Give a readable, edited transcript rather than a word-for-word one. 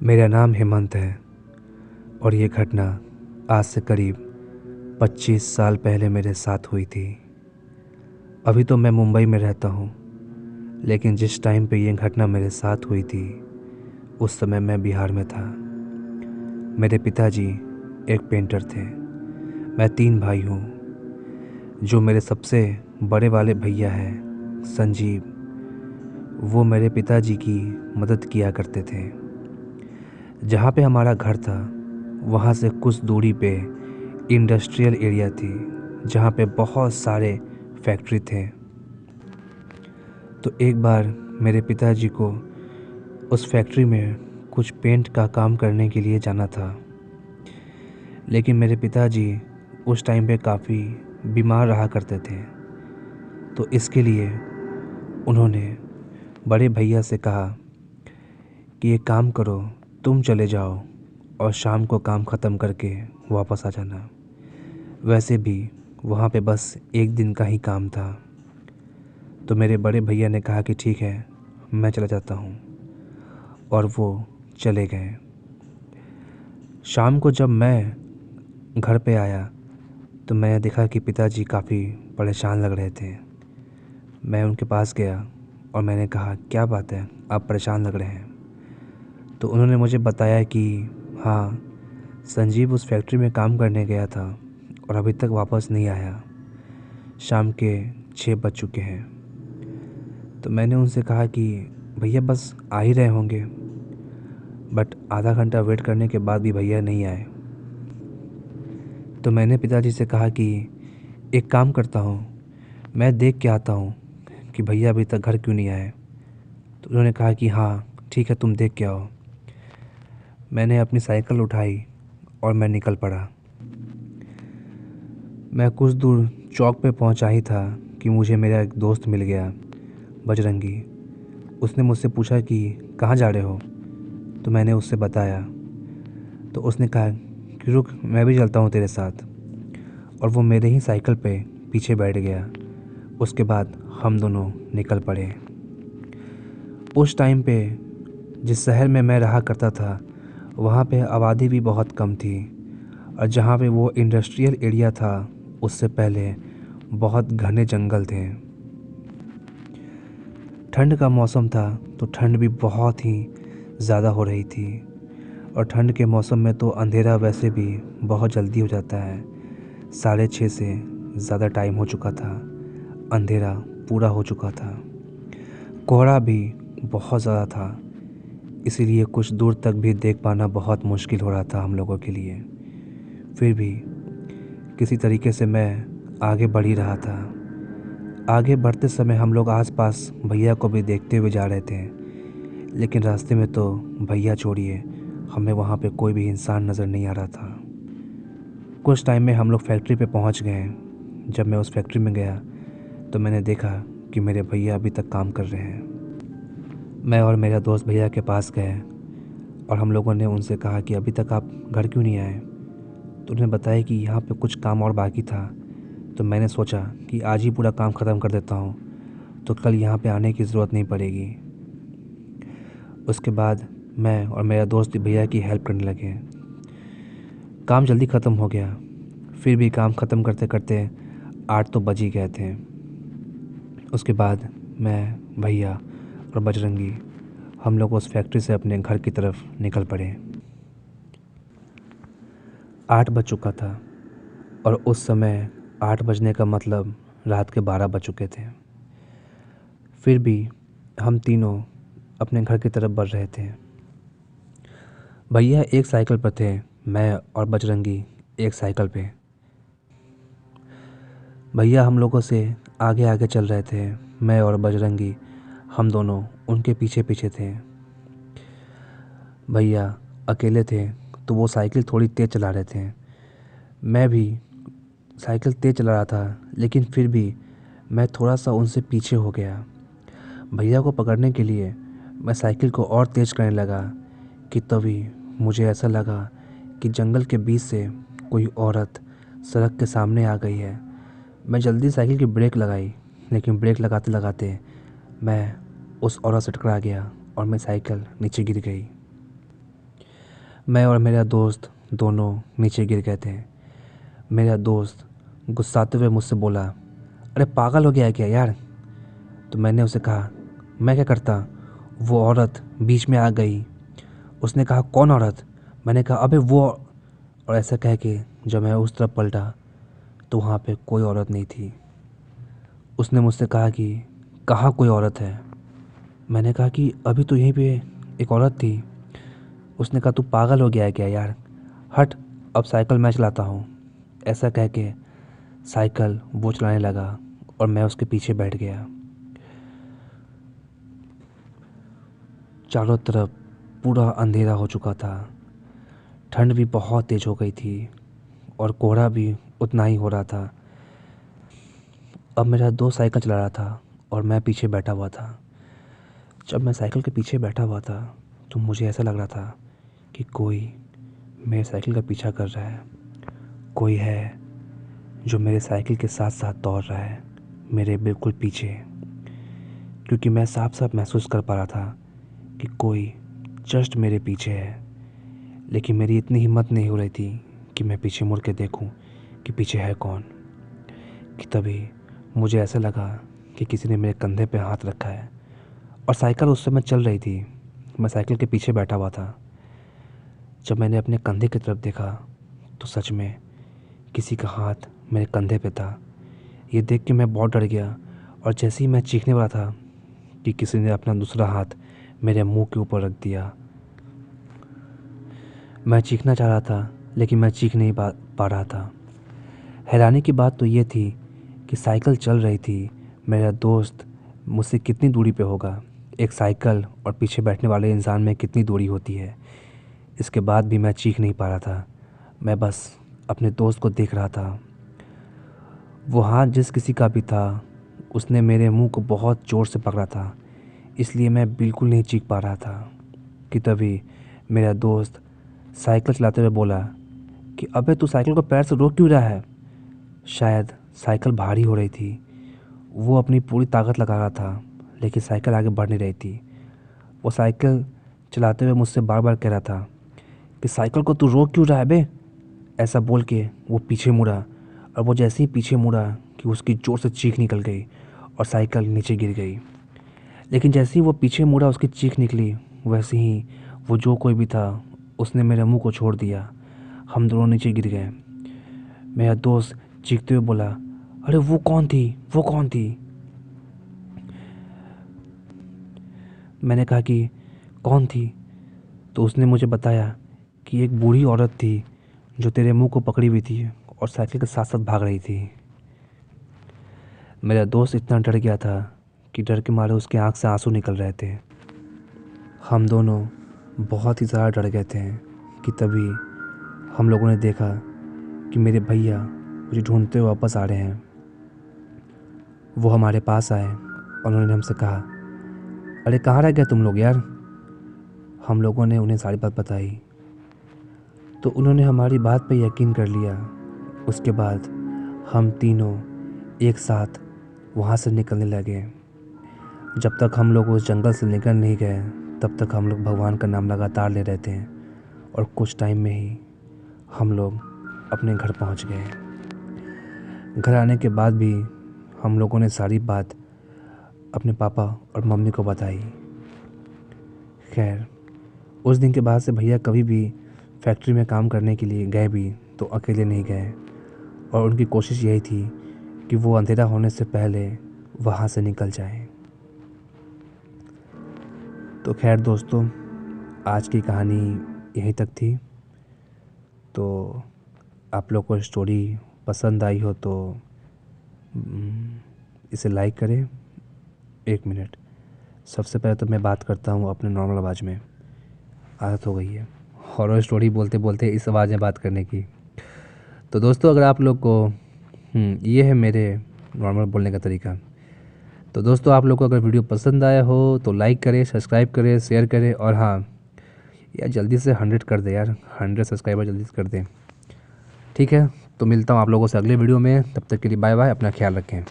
मेरा नाम हेमंत है और ये घटना आज से करीब 25 साल पहले मेरे साथ हुई थी। अभी तो मैं मुंबई में रहता हूँ, लेकिन जिस टाइम पे ये घटना मेरे साथ हुई थी उस समय मैं बिहार में था। मेरे पिताजी एक पेंटर थे। मैं 3 भाई हूँ। जो मेरे सबसे बड़े वाले भैया हैं संजीव, वो मेरे पिताजी की मदद किया करते थे। जहाँ पे हमारा घर था वहाँ से कुछ दूरी पे इंडस्ट्रियल एरिया थी, जहाँ पे बहुत सारे फैक्ट्री थे। तो एक बार मेरे पिताजी को उस फैक्ट्री में कुछ पेंट का काम करने के लिए जाना था, लेकिन मेरे पिताजी उस टाइम पे काफ़ी बीमार रहा करते थे। तो इसके लिए उन्होंने बड़े भैया से कहा कि एक काम करो, तुम चले जाओ और शाम को काम ख़त्म करके वापस आ जाना। वैसे भी वहाँ पे बस एक दिन का ही काम था। तो मेरे बड़े भैया ने कहा कि ठीक है, मैं चला जाता हूँ, और वो चले गए। शाम को जब मैं घर पे आया तो मैंने देखा कि पिताजी काफ़ी परेशान लग रहे थे। मैं उनके पास गया और मैंने कहा, क्या बात है, आप परेशान लग रहे हैं? तो उन्होंने मुझे बताया कि हाँ, संजीव उस फैक्ट्री में काम करने गया था और अभी तक वापस नहीं आया। शाम के 6 बज चुके हैं। तो मैंने उनसे कहा कि भैया बस आ ही रहे होंगे, बट आधा घंटा वेट करने के बाद भी भैया नहीं आए। तो मैंने पिताजी से कहा कि एक काम करता हूँ, मैं देख के आता हूँ कि भैया अभी तक घर क्यों नहीं आए। तो उन्होंने कहा कि हाँ ठीक है, तुम देख के आओ। मैंने अपनी साइकिल उठाई और मैं निकल पड़ा। मैं कुछ दूर चौक पे पहुंचा ही था कि मुझे मेरा एक दोस्त मिल गया, बजरंगी। उसने मुझसे पूछा कि कहाँ जा रहे हो? तो मैंने उससे बताया। तो उसने कहा कि रुक, मैं भी चलता हूँ तेरे साथ, और वो मेरे ही साइकिल पे पीछे बैठ गया। उसके बाद हम दोनों निकल पड़े। उस टाइम पे जिस शहर में मैं रहा करता था वहाँ पे आबादी भी बहुत कम थी, और जहाँ पे वो इंडस्ट्रियल एरिया था उससे पहले बहुत घने जंगल थे। ठंड का मौसम था तो ठंड भी बहुत ही ज़्यादा हो रही थी, और ठंड के मौसम में तो अंधेरा वैसे भी बहुत जल्दी हो जाता है। 6:30 से ज़्यादा टाइम हो चुका था, अंधेरा पूरा हो चुका था, कोहरा भी बहुत ज़्यादा था, इसीलिए कुछ दूर तक भी देख पाना बहुत मुश्किल हो रहा था हम लोगों के लिए। फिर भी किसी तरीके से मैं आगे बढ़ ही रहा था। आगे बढ़ते समय हम लोग आसपास भैया को भी देखते हुए जा रहे थे, लेकिन रास्ते में तो भैया छोड़िए, हमें वहाँ पे कोई भी इंसान नज़र नहीं आ रहा था। कुछ टाइम में हम लोग फैक्ट्री पे पहुँच गए। जब मैं उस फैक्ट्री में गया तो मैंने देखा कि मेरे भैया अभी तक काम कर रहे हैं। मैं और मेरा दोस्त भैया के पास गए और हम लोगों ने उनसे कहा कि अभी तक आप घर क्यों नहीं आए? तो उन्होंने बताया कि यहाँ पे कुछ काम और बाकी था। तो मैंने सोचा कि आज ही पूरा काम ख़त्म कर देता हूँ, तो कल यहाँ पे आने की ज़रूरत नहीं पड़ेगी। उसके बाद मैं और मेरा दोस्त भैया की हेल्प करने लगे। काम जल्दी ख़त्म हो गया। फिर भी काम ख़त्म करते करते 8 तो बज ही गए थे। उसके बाद मैं, भैया और बजरंगी हम लोग उस फैक्ट्री से अपने घर की तरफ निकल पड़े। 8 बज चुका था, और उस समय 8 बजने का मतलब रात के 12 बज चुके थे। फिर भी हम तीनों अपने घर की तरफ बढ़ रहे थे। भैया एक साइकिल पर थे, मैं और बजरंगी एक साइकिल पे। भैया हम लोगों से आगे आगे चल रहे थे, मैं और बजरंगी हम दोनों उनके पीछे पीछे थे। भैया अकेले थे तो वो साइकिल थोड़ी तेज़ चला रहे थे। मैं भी साइकिल तेज़ चला रहा था, लेकिन फिर भी मैं थोड़ा सा उनसे पीछे हो गया। भैया को पकड़ने के लिए मैं साइकिल को और तेज़ करने लगा कि तभी मुझे ऐसा लगा कि जंगल के बीच से कोई औरत सड़क के सामने आ गई है। मैं जल्दी साइकिल की ब्रेक लगाई, लेकिन ब्रेक लगाते लगाते मैं उस औरत से टकरा गया और मैं साइकिल नीचे गिर गई। मैं और मेरा दोस्त दोनों नीचे गिर गए थे। मेरा दोस्त गुस्साते हुए मुझसे बोला, अरे पागल हो गया है क्या यार? तो मैंने उसे कहा, मैं क्या करता? वो औरत बीच में आ गई। उसने कहा, कौन औरत? मैंने कहा, अबे वो। और ऐसा कह के जब मैं उस तरफ पलटा तो वहाँ पे कोई औरत नहीं थी। उसने मुझसे कहा कि कहाँ कोई औरत है? मैंने कहा कि अभी तो यहीं पे एक औरत थी। उसने कहा, तू पागल हो गया है क्या यार? हट, अब साइकिल मैं चलाता हूँ। ऐसा कह के साइकिल वो चलाने लगा और मैं उसके पीछे बैठ गया। चारों तरफ पूरा अंधेरा हो चुका था। ठंड भी बहुत तेज़ हो गई थी और कोहरा भी उतना ही हो रहा था। अब मेरा दोस्त साइकिल चला रहा था और मैं पीछे बैठा हुआ था। जब मैं साइकिल के पीछे बैठा हुआ था तो मुझे ऐसा लग रहा था कि कोई मेरे साइकिल का पीछा कर रहा है। कोई है जो मेरे साइकिल के साथ साथ दौड़ रहा है, मेरे बिल्कुल पीछे। क्योंकि मैं साफ साफ महसूस कर पा रहा था कि कोई जस्ट मेरे पीछे है। लेकिन मेरी इतनी हिम्मत नहीं हो रही थी कि मैं पीछे मुड़ के देखूं कि पीछे है कौन। कि तभी मुझे ऐसा लगा कि किसी ने मेरे कंधे पे हाथ रखा है और साइकिल उस समय चल रही थी। मैं साइकिल के पीछे बैठा हुआ था। जब मैंने अपने कंधे की तरफ देखा तो सच में किसी का हाथ मेरे कंधे पे था। ये देख के मैं बहुत डर गया और जैसे ही मैं चीखने वाला था कि किसी ने अपना दूसरा हाथ मेरे मुंह के ऊपर रख दिया। मैं चीखना चाह रहा था लेकिन मैं चीख नहीं पा रहा था। हैरानी की बात तो ये थी कि साइकिल चल रही थी। मेरा दोस्त मुझसे कितनी दूरी पे होगा? एक साइकिल और पीछे बैठने वाले इंसान में कितनी दूरी होती है? इसके बाद भी मैं चीख नहीं पा रहा था। मैं बस अपने दोस्त को देख रहा था। वो हाथ जिस किसी का भी था उसने मेरे मुंह को बहुत ज़ोर से पकड़ा था, इसलिए मैं बिल्कुल नहीं चीख पा रहा था। कि तभी मेरा दोस्त साइकिल चलाते हुए बोला कि अबे तू साइकिल को पैर से रोक क्यों रहा है? शायद साइकिल भारी हो रही थी। वो अपनी पूरी ताकत लगा रहा था लेकिन साइकिल आगे बढ़ नहीं रही थी। वो साइकिल चलाते हुए मुझसे बार बार कह रहा था कि साइकिल को तू रोक क्यों रहा है बे? ऐसा बोल के वो पीछे मुड़ा और वो जैसे ही पीछे मुड़ा कि उसकी ज़ोर से चीख निकल गई और साइकिल नीचे गिर गई। लेकिन जैसे ही वो पीछे मुड़ा उसकी चीख निकली, वैसे ही वो जो कोई भी था उसने मेरे मुंह को छोड़ दिया। हम दोनों नीचे गिर गए। मेरा दोस्त चीखते हुए बोला, अरे वो कौन थी? वो कौन थी? मैंने कहा कि कौन थी? तो उसने मुझे बताया कि एक बूढ़ी औरत थी जो तेरे मुंह को पकड़ी हुई थी और साइकिल के साथ साथ भाग रही थी। मेरा दोस्त इतना डर गया था कि डर के मारे उसके आंख से आंसू निकल रहे थे। हम दोनों बहुत ही ज़्यादा डर गए थे कि तभी हम लोगों ने देखा कि मेरे भैया मुझे ढूंढते हुए वापस आ रहे हैं। वो हमारे पास आए और उन्होंने हमसे कहा, अरे कहाँ रह गए तुम लोग यार? हम लोगों ने उन्हें सारी बात बताई तो उन्होंने हमारी बात पे यकीन कर लिया। उसके बाद हम तीनों एक साथ वहाँ से निकलने लगे। जब तक हम लोग उस जंगल से निकल नहीं गए तब तक हम लोग भगवान का नाम लगातार ले रहे थे और कुछ टाइम में ही हम लोग अपने घर पहुँच गए। घर आने के बाद भी हम लोगों ने सारी बात अपने पापा और मम्मी को बताई। खैर, उस दिन के बाद से भैया कभी भी फैक्ट्री में काम करने के लिए गए भी तो अकेले नहीं गए और उनकी कोशिश यही थी कि वो अंधेरा होने से पहले वहाँ से निकल जाएं। तो खैर दोस्तों, आज की कहानी यहीं तक थी। तो आप लोग को स्टोरी पसंद आई हो तो इसे लाइक करें। 1 मिनट, सबसे पहले तो मैं बात करता हूँ अपने नॉर्मल आवाज़ में। आदत हो गई है हॉरर स्टोरी बोलते बोलते इस आवाज़ में बात करने की। तो दोस्तों, अगर आप लोग को ये है मेरे नॉर्मल बोलने का तरीका। तो दोस्तों, आप लोग को अगर वीडियो पसंद आया हो तो लाइक करें, सब्सक्राइब करें, शेयर करें और हाँ यार, जल्दी से 100 कर दे यार, 100 सब्सक्राइबर जल्दी से कर दें। ठीक है, तो मिलता हूँ आप लोगों से अगले वीडियो में। तब तक के लिए बाय बाय, अपना ख्याल रखें।